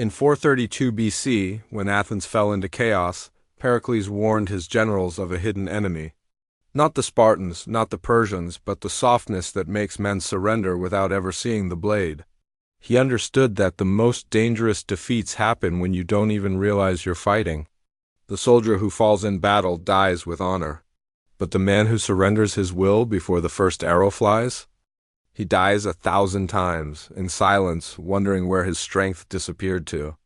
In 432 BC, when Athens fell into chaos, Pericles warned his generals of a hidden enemy. Not the Spartans, not the Persians, but the softness that makes men surrender without ever seeing the blade. He understood that the most dangerous defeats happen when you don't even realize you're fighting. The soldier who falls in battle dies with honor. But the man who surrenders his will before the first arrow flies? He dies 1,000 times, in silence, wondering where his strength disappeared to.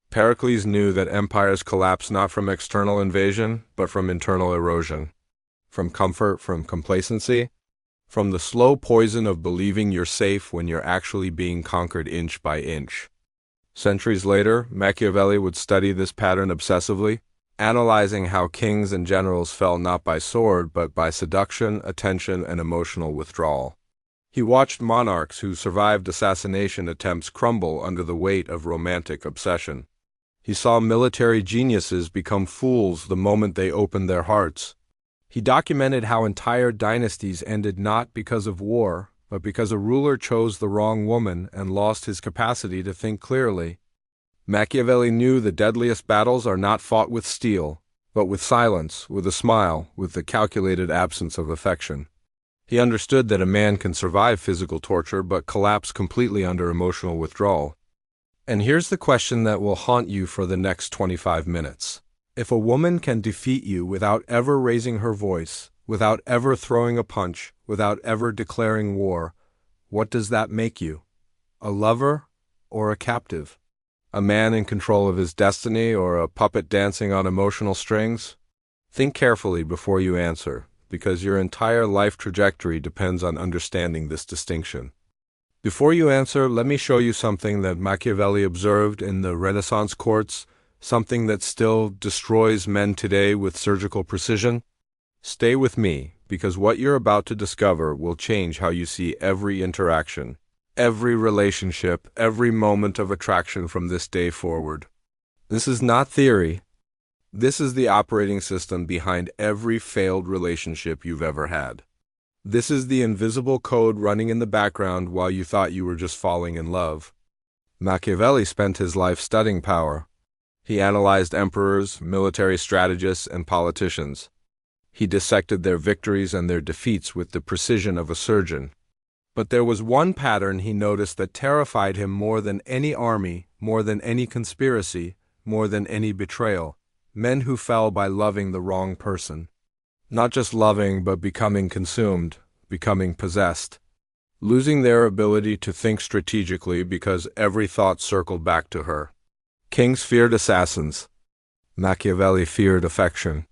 Pericles knew that empires collapse not from external invasion, but from internal erosion. From comfort, from complacency, from the slow poison of believing you're safe when you're actually being conquered inch by inch. Centuries later, Machiavelli would study this pattern obsessively, analyzing how kings and generals fell not by sword but by seduction, attention, and emotional withdrawal. He watched monarchs who survived assassination attempts crumble under the weight of romantic obsession. He saw military geniuses become fools the moment they opened their hearts. He documented how entire dynasties ended not because of war, but because a ruler chose the wrong woman and lost his capacity to think clearly. Machiavelli knew the deadliest battles are not fought with steel, but with silence, with a smile, with the calculated absence of affection. He understood that a man can survive physical torture but collapse completely under emotional withdrawal. And here's the question that will haunt you for the next 25 minutes. If a woman can defeat you without ever raising her voice, without ever throwing a punch, without ever declaring war, what does that make you? A lover or a captive? A man in control of his destiny or a puppet dancing on emotional strings? Think carefully before you answer, because your entire life trajectory depends on understanding this distinction. Before you answer, let me show you something that Machiavelli observed in the Renaissance courts, something that still destroys men today with surgical precision. Stay with me, because what you're about to discover will change how you see every interaction, every relationship, every moment of attraction from this day forward. This is not theory. This is the operating system behind every failed relationship you've ever had. This is the invisible code running in the background while you thought you were just falling in love. Machiavelli spent his life studying power. He analyzed emperors, military strategists, and politicians. He dissected their victories and their defeats with the precision of a surgeon. But there was one pattern he noticed that terrified him more than any army, more than any conspiracy, more than any betrayal. Men who fell by loving the wrong person. Not just loving, but becoming consumed, becoming possessed. Losing their ability to think strategically because every thought circled back to her. Kings feared assassins. Machiavelli feared affection.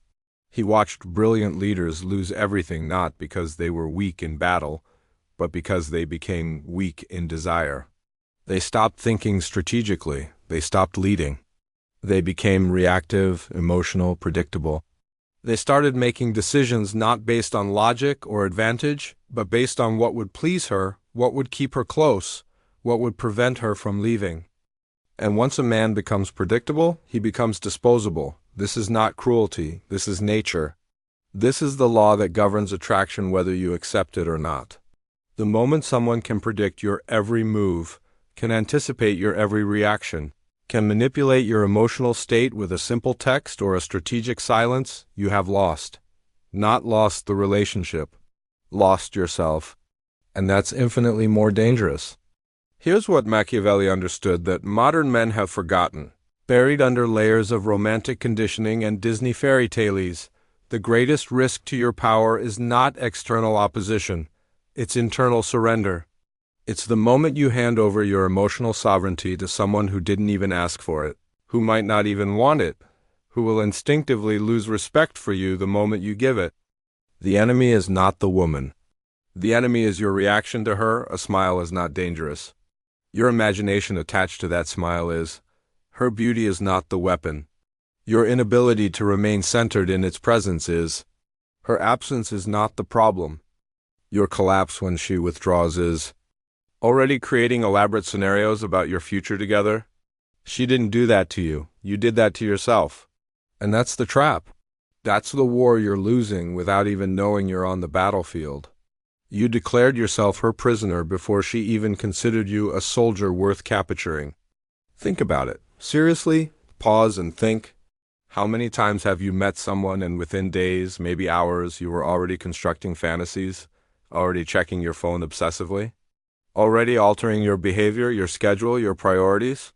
He watched brilliant leaders lose everything not because they were weak in battle, but because they became weak in desire. They stopped thinking strategically. They stopped leading. They became reactive, emotional, predictable. They started making decisions not based on logic or advantage, but based on what would please her, what would keep her close, what would prevent her from leaving. And once a man becomes predictable, he becomes disposable. This is not cruelty. This is nature. This is the law that governs attraction whether you accept it or not. The moment someone can predict your every move, can anticipate your every reaction, can manipulate your emotional state with a simple text or a strategic silence, you have lost. Not lost the relationship. Lost yourself. And that's infinitely more dangerous. Here's what Machiavelli understood that modern men have forgotten. Buried under layers of romantic conditioning and Disney fairy tales, the greatest risk to your power is not external opposition. It's internal surrender. It's the moment you hand over your emotional sovereignty to someone who didn't even ask for it, who might not even want it, who will instinctively lose respect for you the moment you give it. The enemy is not the woman. The enemy is your reaction to her. A smile is not dangerous. Your imagination attached to that smile is. Her beauty is not the weapon. Your inability to remain centered in its presence is. Her absence is not the problem. Your collapse when she withdraws is. Already creating elaborate scenarios about your future together? She didn't do that to you. You did that to yourself. And that's the trap. That's the war you're losing without even knowing you're on the battlefield. You declared yourself her prisoner before she even considered you a soldier worth capturing. Think about it. Seriously, pause and think. How many times have you met someone and within days, maybe hours, you were already constructing fantasies, already checking your phone obsessively, already altering your behavior, your schedule, your priorities,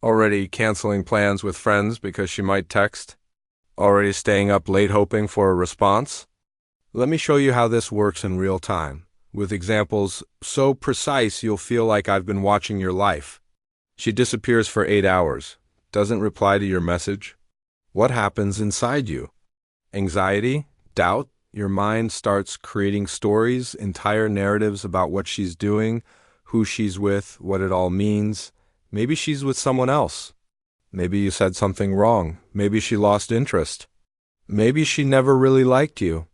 already canceling plans with friends because she might text, already staying up late hoping for a response? Let me show you how this works in real time, with examples so precise you'll feel like I've been watching your life. She disappears for 8 hours, doesn't reply to your message. What happens inside you? Anxiety? Doubt? Your mind starts creating stories, entire narratives about what she's doing, who she's with, what it all means. Maybe she's with someone else. Maybe you said something wrong. Maybe she lost interest. Maybe she never really liked you.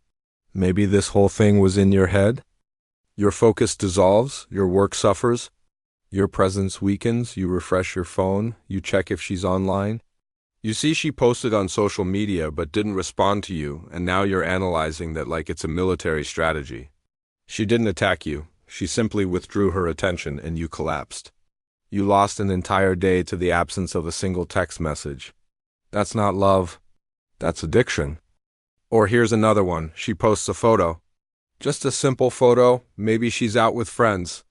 Maybe this whole thing was in your head. Your focus dissolves, your work suffers, your presence weakens, you refresh your phone, you check if she's online. You see she posted on social media but didn't respond to you, and now you're analyzing that like it's a military strategy. She didn't attack you, she simply withdrew her attention and you collapsed. You lost an entire day to the absence of a single text message. That's not love, that's addiction. Or here's another one, she posts a photo. Just a simple photo, maybe she's out with friends.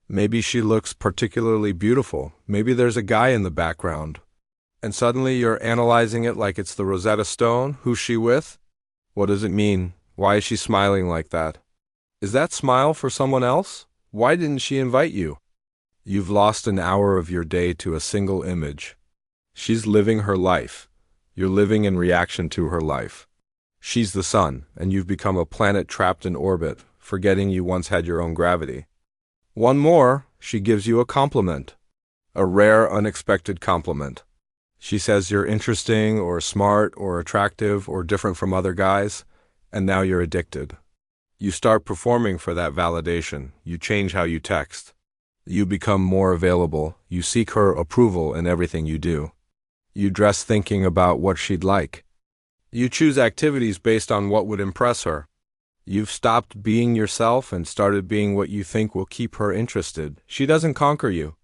Maybe she looks particularly beautiful, maybe there's a guy in the background. And suddenly you're analyzing it like it's the Rosetta Stone. Who's she with? What does it mean? Why is she smiling like that? Is that smile for someone else? Why didn't she invite you? You've lost an hour of your day to a single image. She's living her life. You're living in reaction to her life. She's the sun, and you've become a planet trapped in orbit, forgetting you once had your own gravity. One more, she gives you a compliment. A rare, unexpected compliment. She says you're interesting or smart or attractive or different from other guys, and now you're addicted. You start performing for that validation. You change how you text. You become more available. You seek her approval in everything you do. You dress thinking about what she'd like. You choose activities based on what would impress her. You've stopped being yourself and started being what you think will keep her interested. She doesn't conquer you.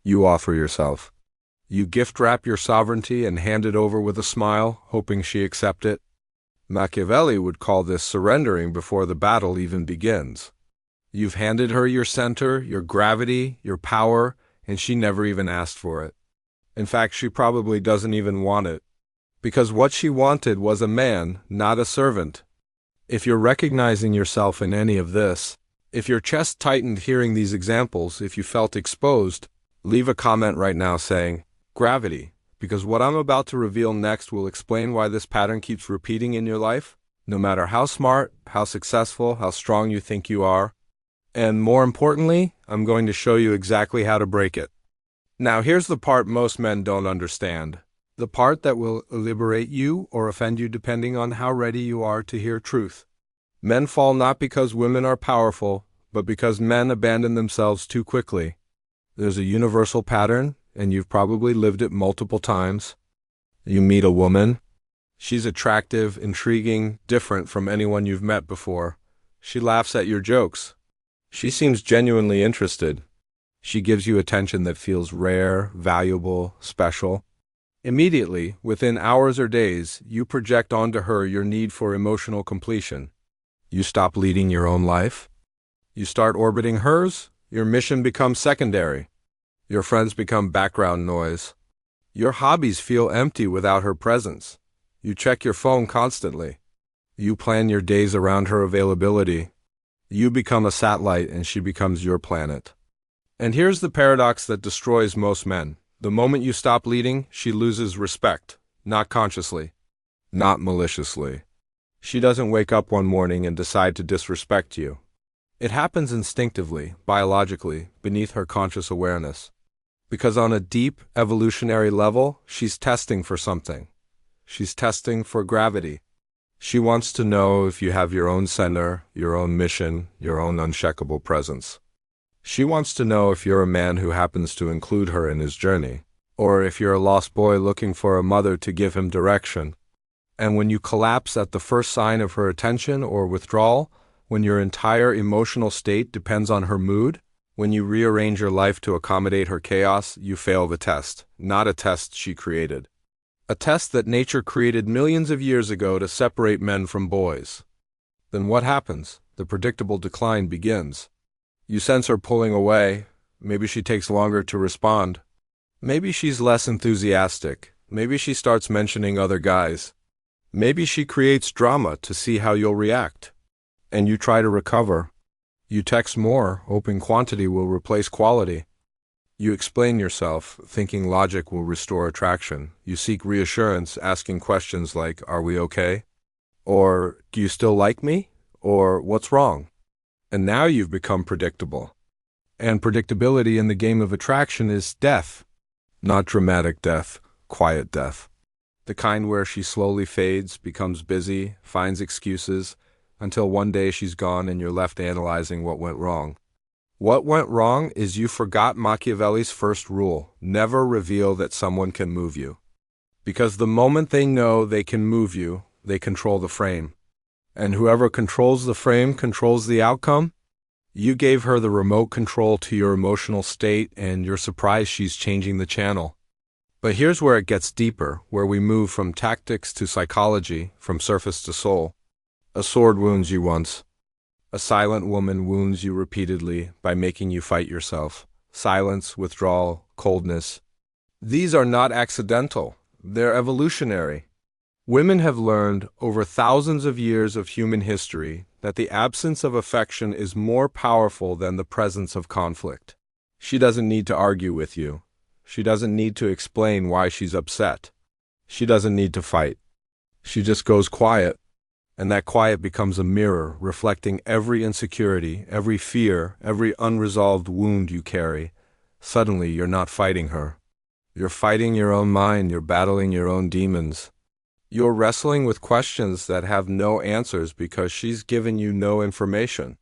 You offer yourself. You gift wrap your sovereignty and hand it over with a smile, hoping she accept it. Machiavelli would call this surrendering before the battle even begins. You've handed her your center, your gravity, your power, and she never even asked for it. In fact, she probably doesn't even want it. Because what she wanted was a man, not a servant. If you're recognizing yourself in any of this, if your chest tightened hearing these examples, if you felt exposed, leave a comment right now saying, gravity, because what I'm about to reveal next will explain why this pattern keeps repeating in your life, no matter how smart, how successful, how strong you think you are. And more importantly, I'm going to show you exactly how to break it. Now here's the part most men don't understand. The part that will liberate you or offend you depending on how ready you are to hear truth. Men fall not because women are powerful, but because men abandon themselves too quickly. There's a universal pattern, and you've probably lived it multiple times. You meet a woman. She's attractive, intriguing, different from anyone you've met before. She laughs at your jokes. She seems genuinely interested. She gives you attention that feels rare, valuable, special. Immediately, within hours or days, you project onto her your need for emotional completion. You stop leading your own life. You start orbiting hers. Your mission becomes secondary. Your friends become background noise. Your hobbies feel empty without her presence. You check your phone constantly. You plan your days around her availability. You become a satellite and she becomes your planet. And here's the paradox that destroys most men. The moment you stop leading, she loses respect. Not consciously. Not maliciously. She doesn't wake up one morning and decide to disrespect you. It happens instinctively, biologically, beneath her conscious awareness. Because on a deep, evolutionary level, she's testing for something. She's testing for gravity. She wants to know if you have your own center, your own mission, your own unshakable presence. She wants to know if you're a man who happens to include her in his journey, or if you're a lost boy looking for a mother to give him direction. And when you collapse at the first sign of her attention or withdrawal, when your entire emotional state depends on her mood, When you rearrange your life to accommodate her chaos, you fail the test, not a test she created. A test that nature created millions of years ago to separate men from boys. Then what happens? The predictable decline begins. You sense her pulling away. Maybe she takes longer to respond. Maybe she's less enthusiastic. Maybe she starts mentioning other guys. Maybe she creates drama to see how you'll react. And you try to recover. You text more, hoping quantity will replace quality. You explain yourself, thinking logic will restore attraction. You seek reassurance, asking questions like, "Are we okay?" Or, "Do you still like me?" Or, "What's wrong?" And now you've become predictable. And predictability in the game of attraction is death. Not dramatic death, quiet death. The kind where she slowly fades, becomes busy, finds excuses, until one day she's gone and you're left analyzing what went wrong. What went wrong is you forgot Machiavelli's first rule: never reveal that someone can move you. Because the moment they know they can move you, they control the frame. And whoever controls the frame controls the outcome. You gave her the remote control to your emotional state, and you're surprised she's changing the channel. But here's where it gets deeper, where we move from tactics to psychology, from surface to soul. A sword wounds you once. A silent woman wounds you repeatedly by making you fight yourself. Silence, withdrawal, coldness. These are not accidental. They're evolutionary. Women have learned over thousands of years of human history that the absence of affection is more powerful than the presence of conflict. She doesn't need to argue with you. She doesn't need to explain why she's upset. She doesn't need to fight. She just goes quiet. And that quiet becomes a mirror, reflecting every insecurity, every fear, every unresolved wound you carry. Suddenly, you're not fighting her. You're fighting your own mind. You're battling your own demons. You're wrestling with questions that have no answers because she's given you no information.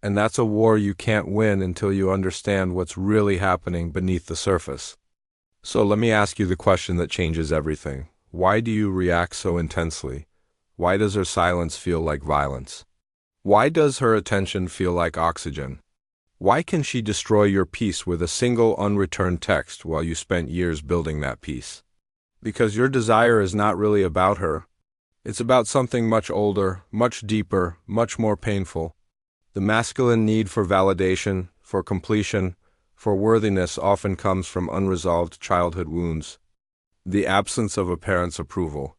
And that's a war you can't win until you understand what's really happening beneath the surface. So let me ask you the question that changes everything. Why do you react so intensely? Why does her silence feel like violence? Why does her attention feel like oxygen? Why can she destroy your peace with a single unreturned text while you spent years building that peace? Because your desire is not really about her. It's about something much older, much deeper, much more painful. The masculine need for validation, for completion, for worthiness often comes from unresolved childhood wounds. The absence of a parent's approval.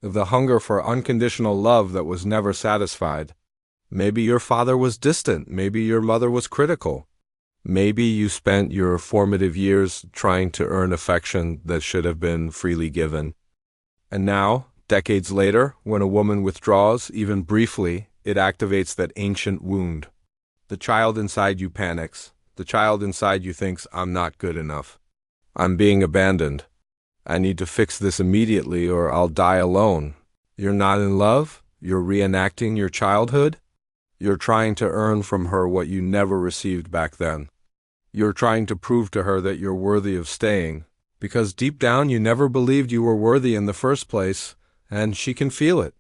The hunger for unconditional love that was never satisfied. Maybe your father was distant. Maybe your mother was critical. Maybe you spent your formative years trying to earn affection that should have been freely given. And now, decades later, when a woman withdraws, even briefly, it activates that ancient wound. The child inside you panics. The child inside you thinks, "I'm not good enough. I'm being abandoned. I need to fix this immediately or I'll die alone." You're not in love? You're reenacting your childhood? You're trying to earn from her what you never received back then. You're trying to prove to her that you're worthy of staying, because deep down you never believed you were worthy in the first place, and she can feel it.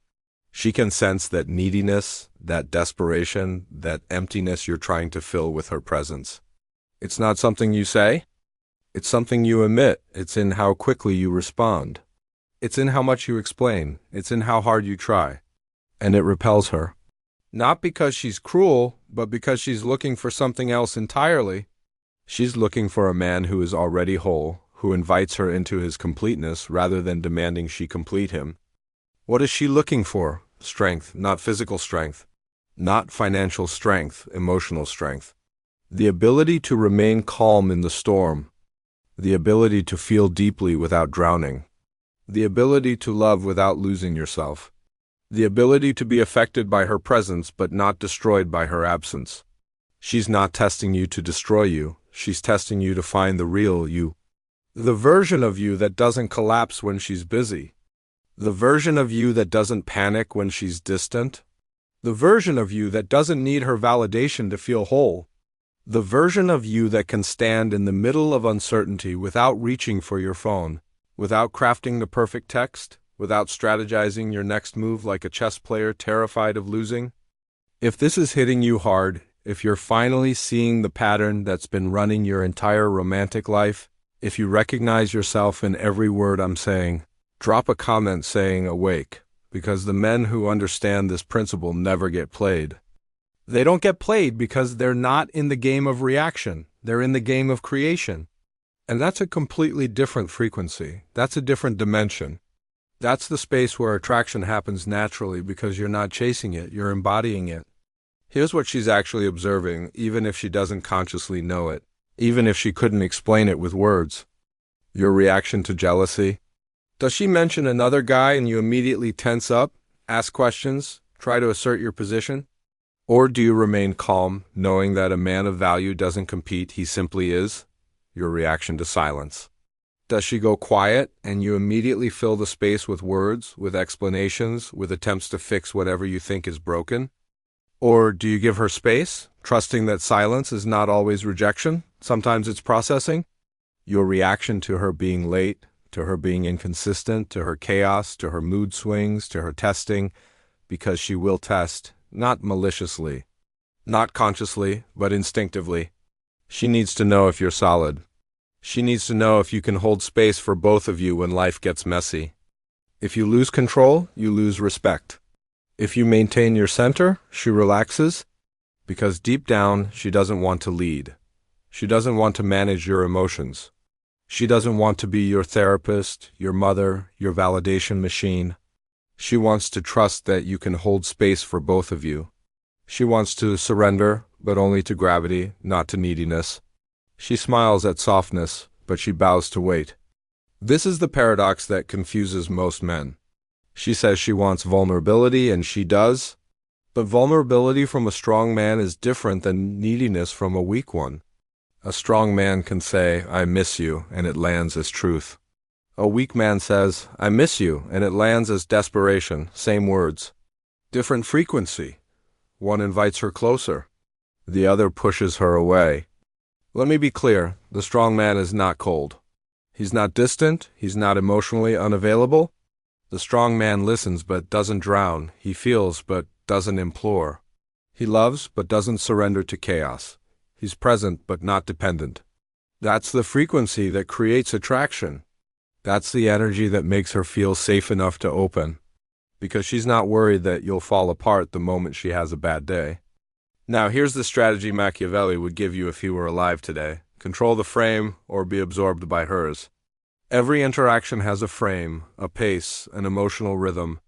She can sense that neediness, that desperation, that emptiness you're trying to fill with her presence. It's not something you say. It's something you emit. It's in how quickly you respond. It's in how much you explain. It's in how hard you try. And it repels her. Not because she's cruel, but because she's looking for something else entirely. She's looking for a man who is already whole, who invites her into his completeness rather than demanding she complete him. What is she looking for? Strength, not physical strength. Not financial strength, emotional strength. The ability to remain calm in the storm. The ability to feel deeply without drowning. The ability to love without losing yourself. The ability to be affected by her presence but not destroyed by her absence. She's not testing you to destroy you. She's testing you to find the real you. The version of you that doesn't collapse when she's busy. The version of you that doesn't panic when she's distant. The version of you that doesn't need her validation to feel whole. The version of you that can stand in the middle of uncertainty without reaching for your phone, without crafting the perfect text, without strategizing your next move like a chess player terrified of losing. If this is hitting you hard, if you're finally seeing the pattern that's been running your entire romantic life, if you recognize yourself in every word I'm saying, drop a comment saying awake, because the men who understand this principle never get played. They don't get played because they're not in the game of reaction. They're in the game of creation. And that's a completely different frequency. That's a different dimension. That's the space where attraction happens naturally because you're not chasing it, you're embodying it. Here's what she's actually observing, even if she doesn't consciously know it, even if she couldn't explain it with words. Your reaction to jealousy. Does she mention another guy and you immediately tense up, ask questions, try to assert your position? Or do you remain calm, knowing that a man of value doesn't compete, he simply is? Your reaction to silence. Does she go quiet and you immediately fill the space with words, with explanations, with attempts to fix whatever you think is broken? Or do you give her space, trusting that silence is not always rejection? Sometimes it's processing? Your reaction to her being late, to her being inconsistent, to her chaos, to her mood swings, to her testing, because she will test, not maliciously, not consciously, but instinctively. She needs to know if you're solid. She needs to know if you can hold space for both of you when life gets messy. If you lose control, you lose respect. If you maintain your center, she relaxes, because deep down, she doesn't want to lead. She doesn't want to manage your emotions. She doesn't want to be your therapist, your mother, your validation machine. She wants to trust that you can hold space for both of you. She wants to surrender, but only to gravity, not to neediness. She smiles at softness, but she bows to weight. This is the paradox that confuses most men. She says she wants vulnerability, and she does. But vulnerability from a strong man is different than neediness from a weak one. A strong man can say, "I miss you," and it lands as truth. A weak man says, "I miss you," and it lands as desperation, same words. Different frequency. One invites her closer. The other pushes her away. Let me be clear, the strong man is not cold. He's not distant, he's not emotionally unavailable. The strong man listens but doesn't drown, he feels but doesn't implore. He loves but doesn't surrender to chaos. He's present but not dependent. That's the frequency that creates attraction. That's the energy that makes her feel safe enough to open, because she's not worried that you'll fall apart the moment she has a bad day. Now, here's the strategy Machiavelli would give you if he were alive today. Control the frame or be absorbed by hers. Every interaction has a frame, a pace, an emotional rhythm,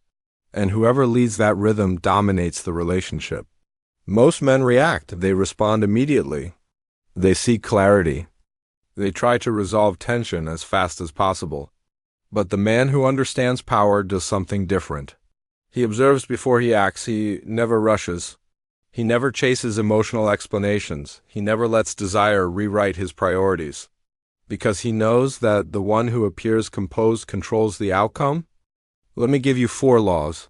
and whoever leads that rhythm dominates the relationship. Most men react. They respond immediately. They seek clarity. They try to resolve tension as fast as possible. But the man who understands power does something different. He observes before he acts. He never rushes. He never chases emotional explanations. He never lets desire rewrite his priorities. Because he knows that the one who appears composed controls the outcome. Let me give you 4 laws.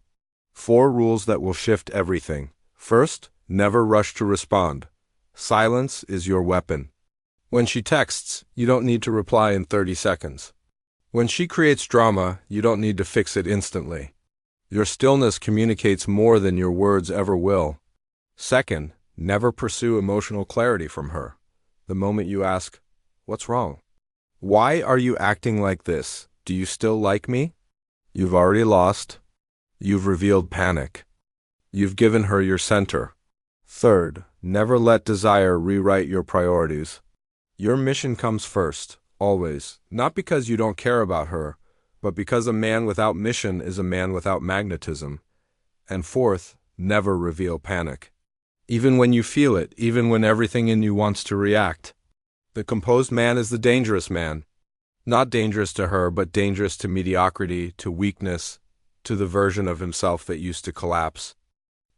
4 rules that will shift everything. First, never rush to respond. Silence is your weapon. When she texts, you don't need to reply in 30 seconds. When she creates drama, you don't need to fix it instantly. Your stillness communicates more than your words ever will. Second, never pursue emotional clarity from her. The moment you ask, "What's wrong? Why are you acting like this? Do you still like me?" You've already lost. You've revealed panic. You've given her your center. Third, never let desire rewrite your priorities. Your mission comes first, always, not because you don't care about her, but because a man without mission is a man without magnetism. And fourth, never reveal panic. Even when you feel it, even when everything in you wants to react. The composed man is the dangerous man. Not dangerous to her, but dangerous to mediocrity, to weakness, to the version of himself that used to collapse.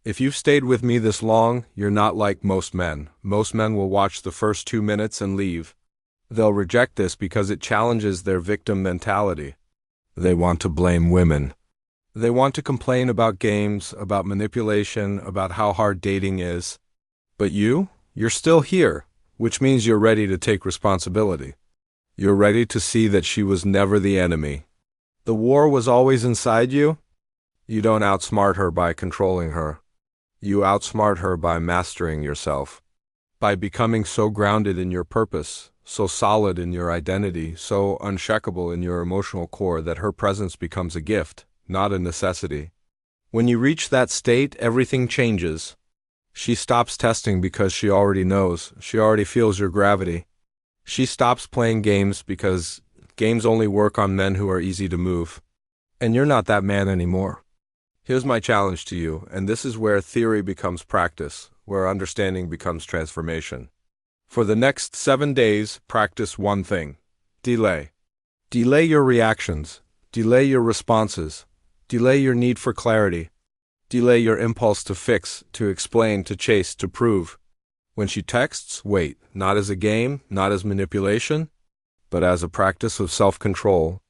If you've stayed with me this long, you're not like most men. Most men will watch the first 2 minutes and leave. They'll reject this because it challenges their victim mentality. They want to blame women. They want to complain about games, about manipulation, about how hard dating is. But you're still here, which means you're ready to take responsibility. You're ready to see that she was never the enemy. The war was always inside you. You don't outsmart her by controlling her. You outsmart her by mastering yourself. By becoming so grounded in your purpose, so solid in your identity, so unshakable in your emotional core that her presence becomes a gift, not a necessity. When you reach that state, everything changes. She stops testing because she already knows, she already feels your gravity. She stops playing games because games only work on men who are easy to move. And you're not that man anymore. Here's my challenge to you, and this is where theory becomes practice, where understanding becomes transformation. For the next 7 days, practice one thing. Delay. Delay your reactions. Delay your responses. Delay your need for clarity. Delay your impulse to fix, to explain, to chase, to prove. When she texts, wait, not as a game, not as manipulation, but as a practice of self-control.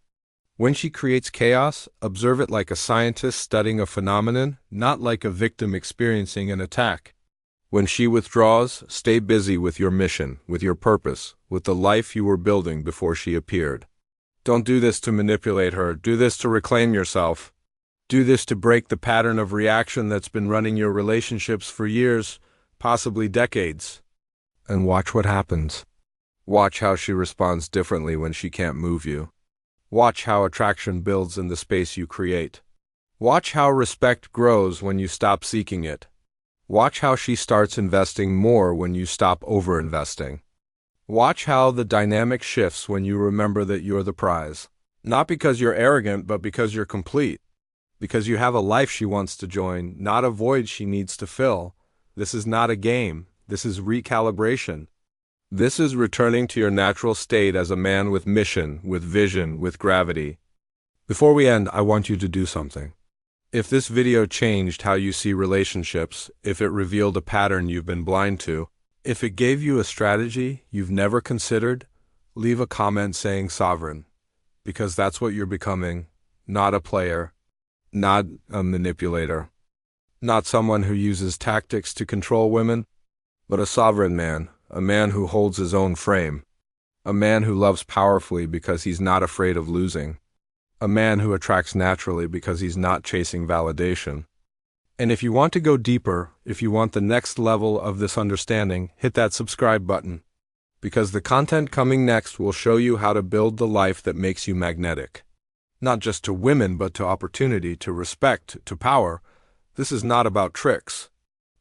When she creates chaos, observe it like a scientist studying a phenomenon, not like a victim experiencing an attack. When she withdraws, stay busy with your mission, with your purpose, with the life you were building before she appeared. Don't do this to manipulate her. Do this to reclaim yourself. Do this to break the pattern of reaction that's been running your relationships for years, possibly decades. And watch what happens. Watch how she responds differently when she can't move you. Watch how attraction builds in the space you create. Watch how respect grows when you stop seeking it. Watch how she starts investing more when you stop over-investing. Watch how the dynamic shifts when you remember that you're the prize. Not because you're arrogant, but because you're complete. Because you have a life she wants to join, not a void she needs to fill. This is not a game. This is recalibration. This is returning to your natural state as a man with mission, with vision, with gravity. Before we end, I want you to do something. If this video changed how you see relationships, if it revealed a pattern you've been blind to, if it gave you a strategy you've never considered, leave a comment saying sovereign. Because that's what you're becoming, not a player. Not a manipulator. Not someone who uses tactics to control women, but a sovereign man, a man who holds his own frame, a man who loves powerfully because he's not afraid of losing, a man who attracts naturally because he's not chasing validation. And if you want to go deeper, if you want the next level of this understanding, hit that subscribe button, because the content coming next will show you how to build the life that makes you magnetic. Not just to women, but to opportunity, to respect, to power. This is not about tricks.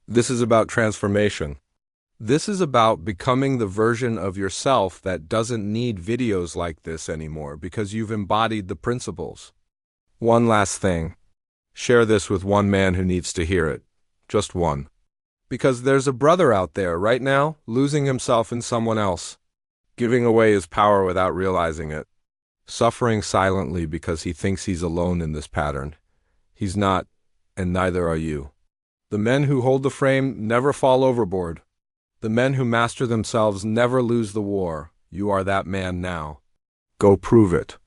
This is about transformation. This is about becoming the version of yourself that doesn't need videos like this anymore because you've embodied the principles. One last thing. Share this with one man who needs to hear it. Just one. Because there's a brother out there right now losing himself in someone else, giving away his power without realizing it. Suffering silently because he thinks he's alone in this pattern. He's not, and neither are you. The men who hold the frame never fall overboard. The men who master themselves never lose the war. You are that man now. Go prove it.